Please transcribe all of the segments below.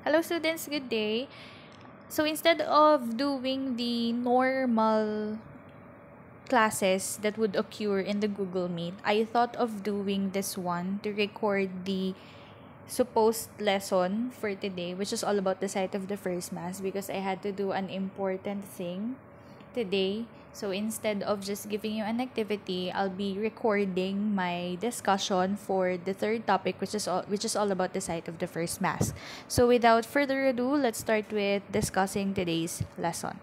Hello students, good day. So instead of doing the normal classes that would occur in the Google Meet, I thought of doing this one to record the supposed lesson for today, which is all about the site of the first mass because I had to do an important thing today. So instead of just giving you an activity, I'll be recording my discussion for the third topic, which is all about the site of the first mass. So without further ado, let's start with discussing today's lesson.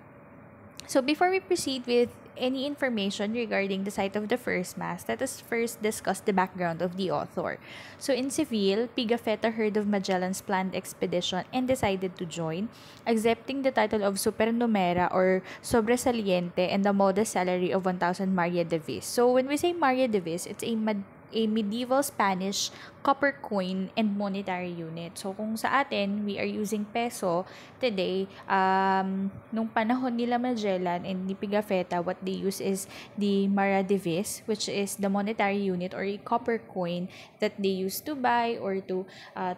So before we proceed with any information regarding the site of the first mass, let us first discuss the background of the author. So in Seville, Pigafetta heard of Magellan's planned expedition and decided to join, accepting the title of supernumera or sobresaliente and the modest salary of 1,000 Maria de Vis. So when we say Maria de Vis, it's a medieval Spanish copper coin and monetary unit. So, kung sa atin, we are using peso today, nung panahon nila Magellan and ni Pigafetta, what they use is the Maradivis, which is the monetary unit or a copper coin that they used to buy or to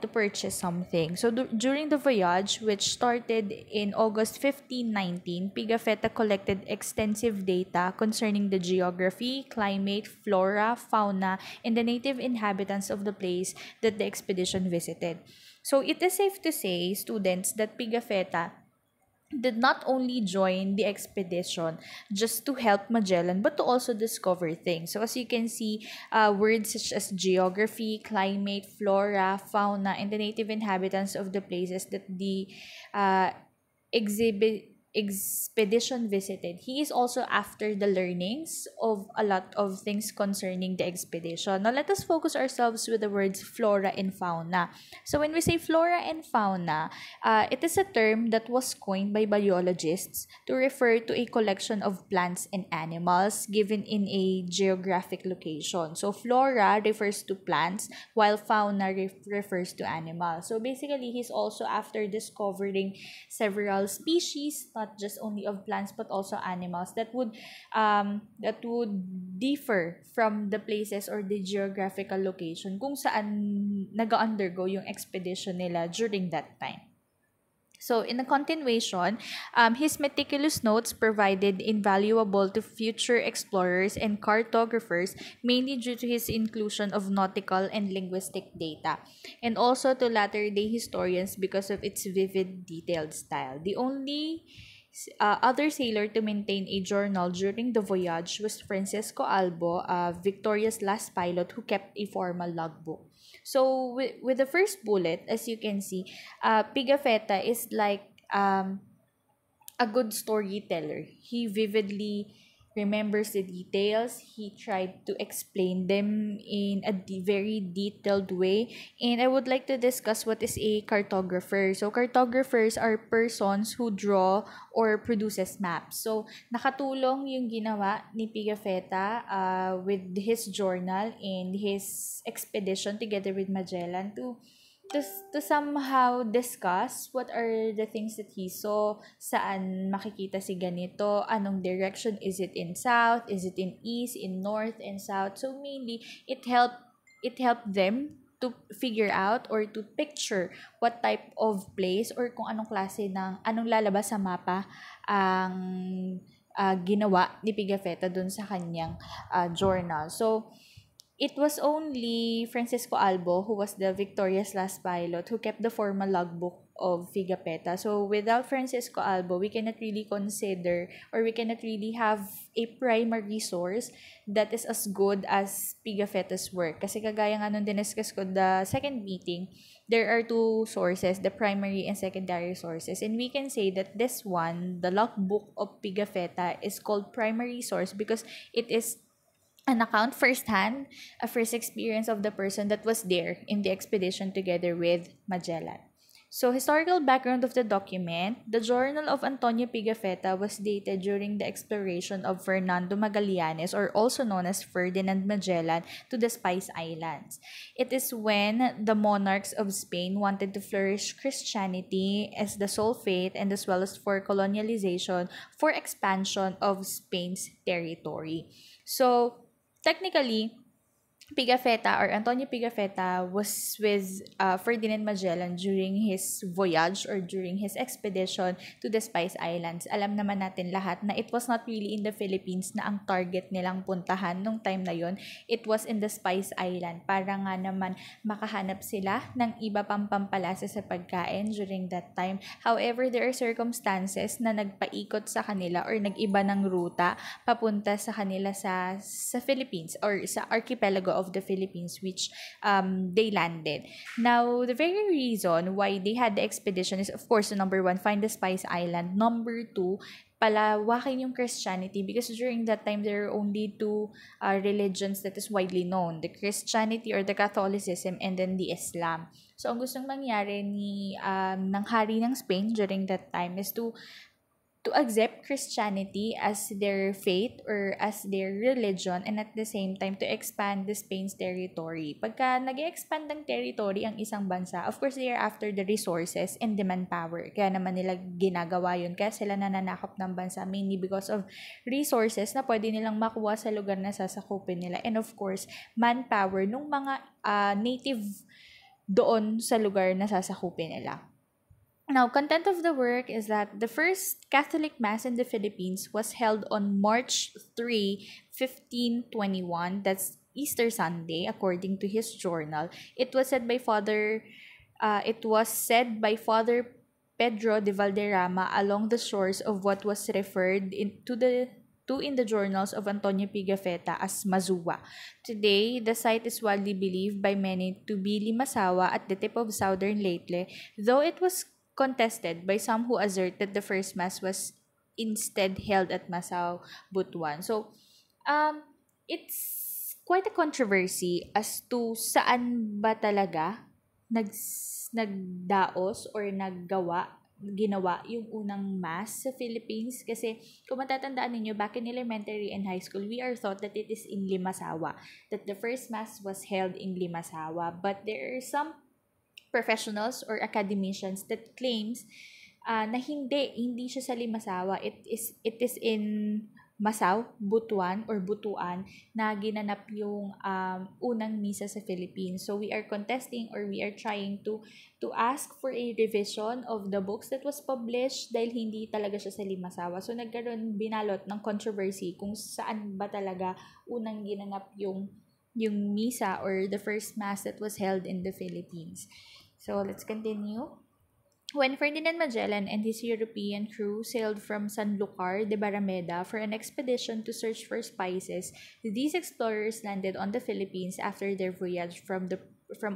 purchase something. So, during the voyage, which started in August 1519, Pigafetta collected extensive data concerning the geography, climate, flora, fauna, and the native inhabitants of the place that the expedition visited. So it is safe to say, students, that Pigafetta did not only join the expedition just to help Magellan but to also discover things. So as you can see, words such as geography, climate, flora, fauna, and the native inhabitants of the places that the uh, exhibit expedition visited. He is also after the learnings of a lot of things concerning the expedition. Now let us focus ourselves with the words flora and fauna. So when we say flora and fauna, it is a term that was coined by biologists to refer to a collection of plants and animals given in a geographic location. So flora refers to plants while fauna refers to animals. So basically, he's also after discovering several species, not just only of plants but also animals that would differ from the places or the geographical location kung saan nag-undergo yung expedition nila during that time. So, in the continuation, his meticulous notes provided invaluable to future explorers and cartographers, mainly due to his inclusion of nautical and linguistic data, and also to latter day historians because of its vivid, detailed style. The only other sailor to maintain a journal during the voyage was Francisco Albo, Victoria's last pilot, who kept a formal logbook. So, with the first bullet, as you can see, Pigafetta is like a good storyteller. He vividly remembers the details. He tried to explain them in a very detailed way. And I would like to discuss what is a cartographer. So cartographers are persons who draw or produces maps. So nakatulong yung ginawa ni Pigafetta with his journal and his expedition together with Magellan to, to somehow discuss what are the things that he saw, saan makikita si ganito, anong direction, is it in south, is it in east, in north, and south. So mainly, it helped them to figure out or to picture what type of place or kung anong klase ng anong lalabas sa mapa ang ginawa ni Pigafetta dun sa kanyang journal. So it was only Francisco Albo, who was the Victoria's last pilot, who kept the formal logbook of Pigafetta. So without Francisco Albo, we cannot really consider or we cannot really have a primary source that is as good as Pigafetta's work. Kasi kagaya nga nung diniscuss ko the second meeting, there are two sources, the primary and secondary sources. And we can say that this one, the logbook of Pigafetta, is called primary source because it is an account firsthand, a first experience of the person that was there in the expedition together with Magellan. So, historical background of the document, the journal of Antonio Pigafetta was dated during the exploration of Fernando Magallanes, or also known as Ferdinand Magellan, to the Spice Islands. It is when the monarchs of Spain wanted to flourish Christianity as the sole faith and as well as for colonialization for expansion of Spain's territory. So, technically, Pigafetta or Antonio Pigafetta was with Ferdinand Magellan during his voyage or during his expedition to the Spice Islands. Alam naman natin lahat na it was not really in the Philippines na ang target nilang puntahan nung time na yon. It was in the Spice Island para nga naman makahanap sila ng iba pang pampalasa sa pagkain during that time. However, there are circumstances na nagpaikot sa kanila or nag-iba ng ruta papunta sa kanila sa Philippines or sa archipelago of the Philippines, which they landed. Now, the very reason why they had the expedition is, of course, number one, find the Spice Island. Number two, palawakin yung Christianity, because during that time there are only two religions that is widely known, the Christianity or the Catholicism, and then the Islam. So ang gustong mangyari ng hari ng Spain during that time is to accept Christianity as their faith or as their religion, and at the same time to expand the Spain's territory. Pagka nag-expand ng territory ang isang bansa, of course they are after the resources and the manpower. Kaya naman nila ginagawa yun. Kaya sila nananakop ng bansa mainly because of resources na pwede nilang makuha sa lugar na sasakupin nila. And of course, manpower nung mga native doon sa lugar na sasakupin nila. Now, content of the work is that the first Catholic Mass in the Philippines was held on March 3, 1521. That's Easter Sunday, according to his journal. It was said by Father Pedro de Valderrama along the shores of what was referred in the journals of Antonio Pigafetta as Mazua. Today, the site is widely believed by many to be Limasawa at the tip of southern Leyte, though it was contested by some who assert that the first mass was instead held at Masao, Butuan. So, it's quite a controversy as to saan ba talaga nagdaos or ginawa yung unang mass sa Philippines. Kasi kung matatandaan ninyo, back in elementary and high school, we are taught that it is in Limasawa, that the first mass was held in Limasawa. But there are some professionals or academicians that claims na hindi siya sa Limasawa. It is in Masao, Butuan or Butuan na ginanap yung unang misa sa Philippines. So we are contesting or we are trying to ask for a revision of the books that was published dahil hindi talaga siya sa Limasawa. So nagkaroon binalot ng controversy kung saan ba talaga unang ginanap yung misa or the first mass that was held in the Philippines. So let's continue. When Ferdinand Magellan and his European crew sailed from Sanlúcar de Barrameda for an expedition to search for spices, these explorers landed on the Philippines after their voyage from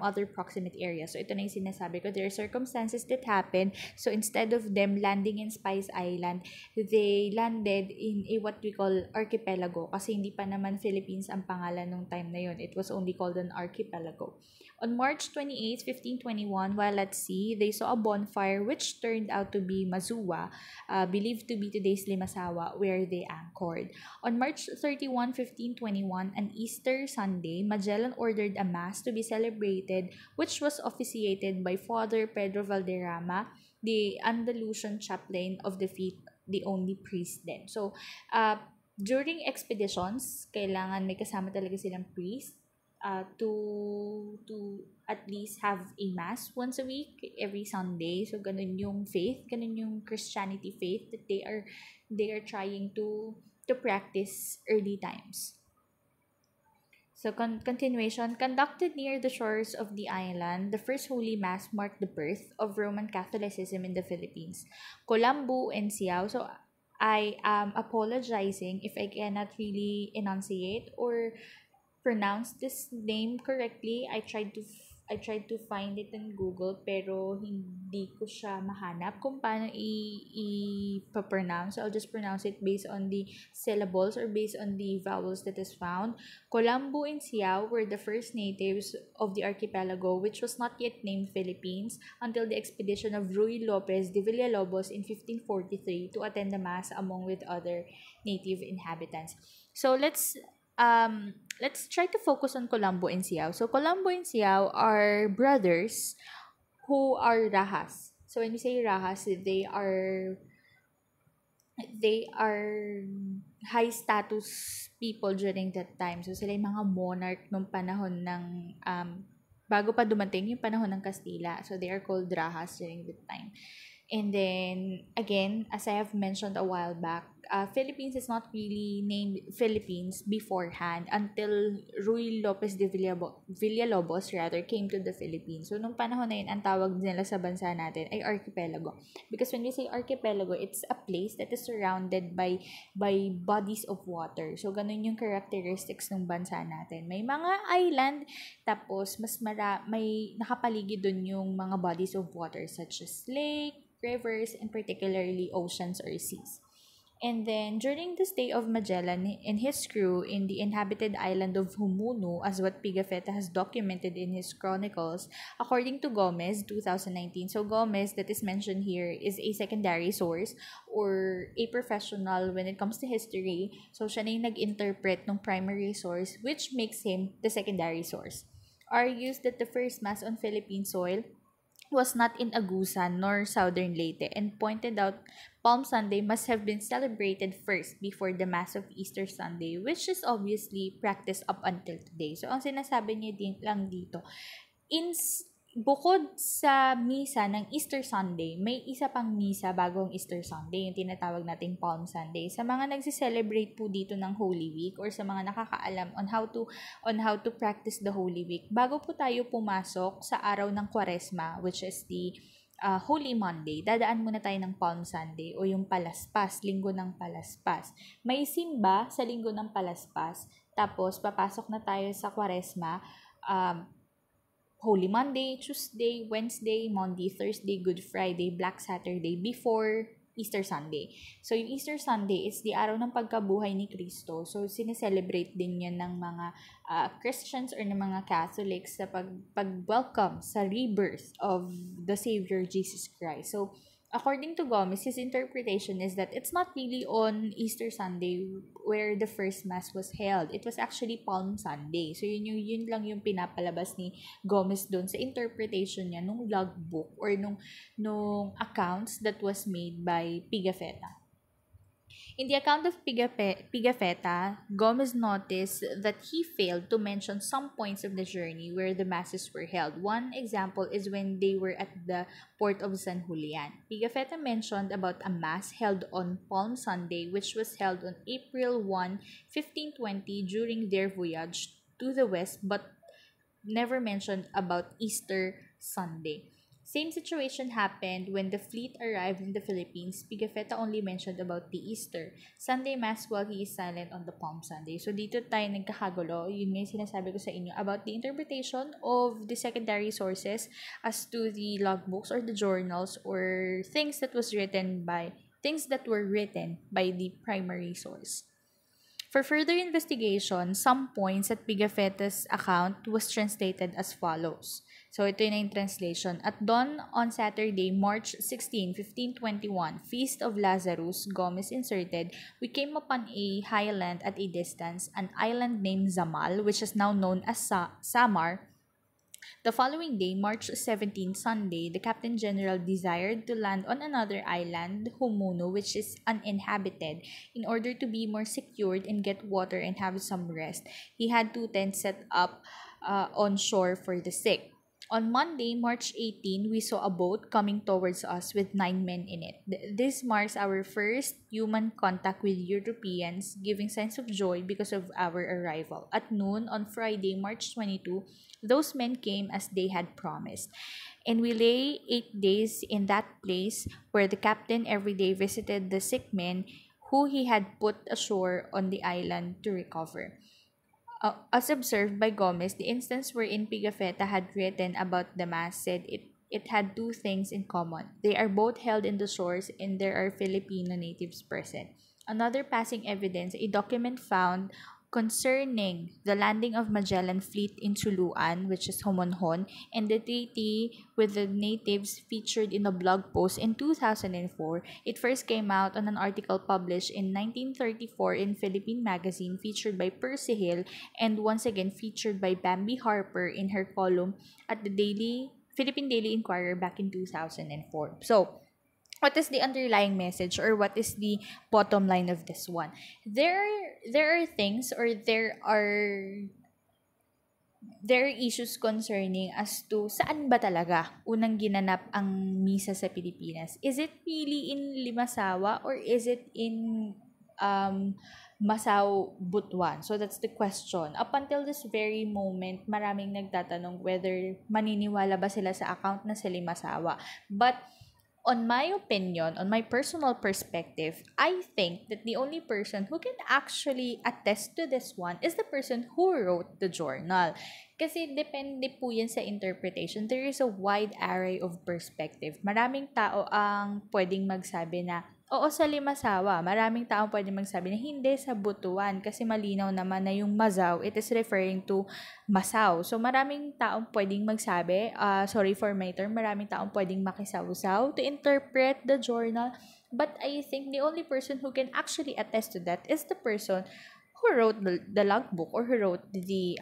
other proximate areas. So ito na yung sinasabi ko, there are circumstances that happen. So instead of them landing in Spice Island, they landed in what we call archipelago, kasi hindi pa naman Philippines ang pangalan nung time na yun. It was only called an archipelago. On March 28, 1521, while at sea, they saw a bonfire which turned out to be Mazua, believed to be today's Limasawa, where they anchored. On March 31, 1521, an Easter Sunday, Magellan ordered a mass to be celebrated, which was officiated by Father Pedro Valderrama, the Andalusian chaplain of the fleet, the only priest then. So, during expeditions, kailangan may kasama talaga silang priest to at least have a mass once a week, every Sunday. So, ganun yung faith, ganun yung Christianity faith that they are trying to practice early times. So, continuation. Conducted near the shores of the island, the first Holy Mass marked the birth of Roman Catholicism in the Philippines. Colombo and Siao. So, I am apologizing if I cannot really enunciate or pronounce this name correctly. I tried to find it in Google pero hindi ko siya mahanap kung paano i-pronounce. So I'll just pronounce it based on the syllables or based on the vowels that is found. Colombo and Siao were the first natives of the archipelago, which was not yet named Philippines until the expedition of Ruy Lopez de Villalobos in 1543 to attend the mass among with other native inhabitants. So let's try to focus on Colombo and Siao. So Colombo and Siao are brothers who are Rahas. So when we say Rahas, they are they are high status people during that time. So sila yung mga monarch nung panahon ng bago pa dumating yung panahon ng Kastila. So they are called Rahas during that time. And then again, as I have mentioned a while back, Philippines is not really named Philippines beforehand until Ruy Lopez de Villalobos rather came to the Philippines. So nung panahon na yun, ang tawag nila sa bansa natin ay archipelago. Because when we say archipelago, it's a place that is surrounded by bodies of water. So ganun yung characteristics ng bansa natin. May mga island, tapos may nakapaligid dun yung mga bodies of water such as lake, rivers, and particularly oceans or seas. And then, during the stay of Magellan and his crew in the inhabited island of Humuno, as what Pigafetta has documented in his chronicles, according to Gomez, 2019, so Gomez, that is mentioned here, is a secondary source or a professional when it comes to history. So, siya na yung nag-interpret ng primary source, which makes him the secondary source. Argues that the first mass on Philippine soil was not in Agusan nor Southern Leyte and pointed out Palm Sunday must have been celebrated first before the Mass of Easter Sunday, which is obviously practiced up until today. So, ang sinasabi niya din lang dito, in bukod sa misa ng Easter Sunday, may isa pang misa bagong Easter Sunday, yung tinatawag nating Palm Sunday. Sa mga nagse-celebrate po dito ng Holy Week or sa mga nakakaalam on how to practice the Holy Week, bago po tayo pumasok sa araw ng Kwaresma, which is the Holy Monday, dadaan muna tayo ng Palm Sunday o yung Palaspas, Linggo ng Palaspas. May simba sa Linggo ng Palaspas, tapos papasok na tayo sa Kwaresma, Holy Monday, Tuesday, Wednesday, Monday, Thursday, Good Friday, Black Saturday before Easter Sunday. So, yung Easter Sunday is the araw ng pagkabuhay ni Kristo. So, sineselebrate din yan ng mga Christians or ng mga Catholics sa pag-welcome sa rebirth of the Savior Jesus Christ. So, according to Gomez, his interpretation is that it's not really on Easter Sunday where the first Mass was held. It was actually Palm Sunday. So, yun lang yung pinapalabas ni Gomez doon sa interpretation niya nung logbook or nung accounts that was made by Pigafetta. In the account of Pigafetta, Gomez noticed that he failed to mention some points of the journey where the masses were held. One example is when they were at the port of San Julian. Pigafetta mentioned about a mass held on Palm Sunday, which was held on April 1, 1520 during their voyage to the west, but never mentioned about Easter Sunday. Same situation happened when the fleet arrived in the Philippines. Pigafetta only mentioned about the Easter Sunday Mass while he is silent on the Palm Sunday. So, dito tayo nagkakagulo. Yun nga yung sinasabi ko sa inyo about the interpretation of the secondary sources as to the logbooks or the journals or things that were written by the primary source. For further investigation, some points at Pigafetta's account was translated as follows. So, ito yung translation. At dawn on Saturday, March 16, 1521, Feast of Lazarus, Gomez inserted, we came upon a highland at a distance, an island named Zamal, which is now known as Samar. The following day, March 17, Sunday, the Captain General desired to land on another island, Humuno, which is uninhabited, in order to be more secured and get water and have some rest. He had 2 tents set up on shore for the sick. On Monday, March 18, we saw a boat coming towards us with 9 men in it. This marks our first human contact with Europeans, giving signs of joy because of our arrival. At noon on Friday, March 22, those men came as they had promised. And we lay 8 days in that place where the captain every day visited the sick men who he had put ashore on the island to recover. As observed by Gomez, the instance wherein Pigafetta had written about the mass said it had 2 things in common. They are both held in the shores and there are Filipino natives present. Another passing evidence, a document found concerning the landing of Magellan fleet in Tuluan, which is Homonhon, and the treaty with the natives featured in a blog post in 2004. It first came out on an article published in 1934 in Philippine Magazine featured by Percy Hill and once again featured by Bambi Harper in her column at the Philippine Daily Inquirer back in 2004. So, what is the underlying message, or what is the bottom line of this one? There are things, or there are issues concerning as to saan ba talaga unang ginanap ang misa sa Pilipinas. Is it really in Limasawa, or is it in Masao, Butuan? So that's the question. Up until this very moment, maraming nagtatanong whether maniniwala ba sila sa account na sa Limasawa. But on my opinion, on my personal perspective, I think that the only person who can actually attest to this one is the person who wrote the journal. Kasi depende po yan sa interpretation. There is a wide array of perspective. Maraming tao ang pwedeng magsabi na, oo, sa Limasawa. Maraming tao pwedeng magsabi na hindi, sa Butuan. Kasi malinaw naman na yung Mazao, it is referring to Masao. So, maraming taong pwedeng magsabi, sorry for my term, maraming taong pwedeng makisawsaw to interpret the journal. But I think the only person who can actually attest to that is the person who wrote the logbook, or who wrote the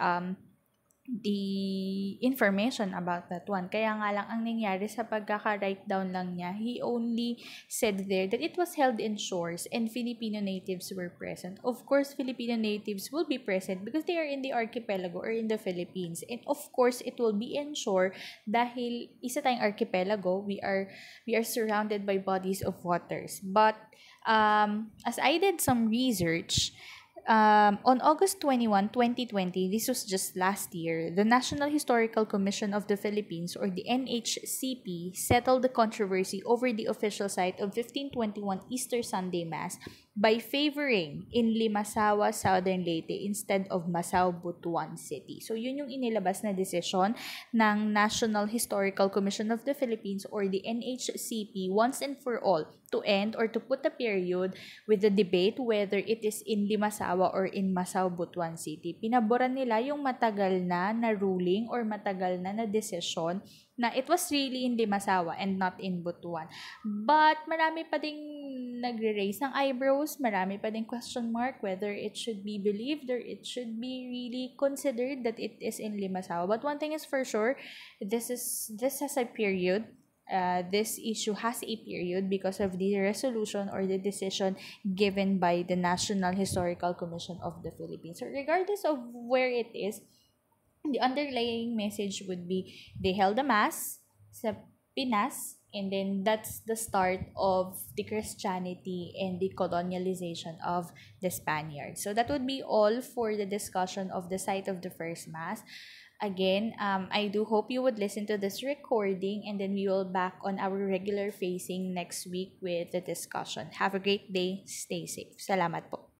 information about that one. Kaya nga lang ang nangyari sa pagkaka-write down lang niya, he only said there that it was held in shores and Filipino natives were present. Of course, Filipino natives will be present because they are in the archipelago or in the Philippines. And of course, it will be in shore dahil isa tayong archipelago, we are surrounded by bodies of waters. But as I did some research, on August 21, 2020, this was just last year, the National Historical Commission of the Philippines, or the NHCP, settled the controversy over the official site of 1521 Easter Sunday Mass by favoring in Limasawa, Southern Leyte instead of Masao, Butuan City. So, yun yung inilabas na desisyon ng National Historical Commission of the Philippines, or the NHCP, once and for all, to end or to put a period with the debate whether it is in Limasawa or in Masao, Butuan City. Pinaboran nila yung matagal na ruling or matagal na desisyon na it was really in Limasawa and not in Butuan. But marami pa ding nagre-raise ng eyebrows, marami pa ding question mark whether it should be believed or it should be really considered that it is in Limasawa. But one thing is for sure, this has a period. This issue has a period because of the resolution or the decision given by the National Historical Commission of the Philippines. So regardless of where it is, the underlying message would be they held a mass sa Pinas, and then that's the start of the Christianity and the colonialization of the Spaniards. So that would be all for the discussion of the site of the first mass. Again, I do hope you would listen to this recording, and then we will back on our regular facing next week with the discussion. Have a great day. Stay safe. Salamat po.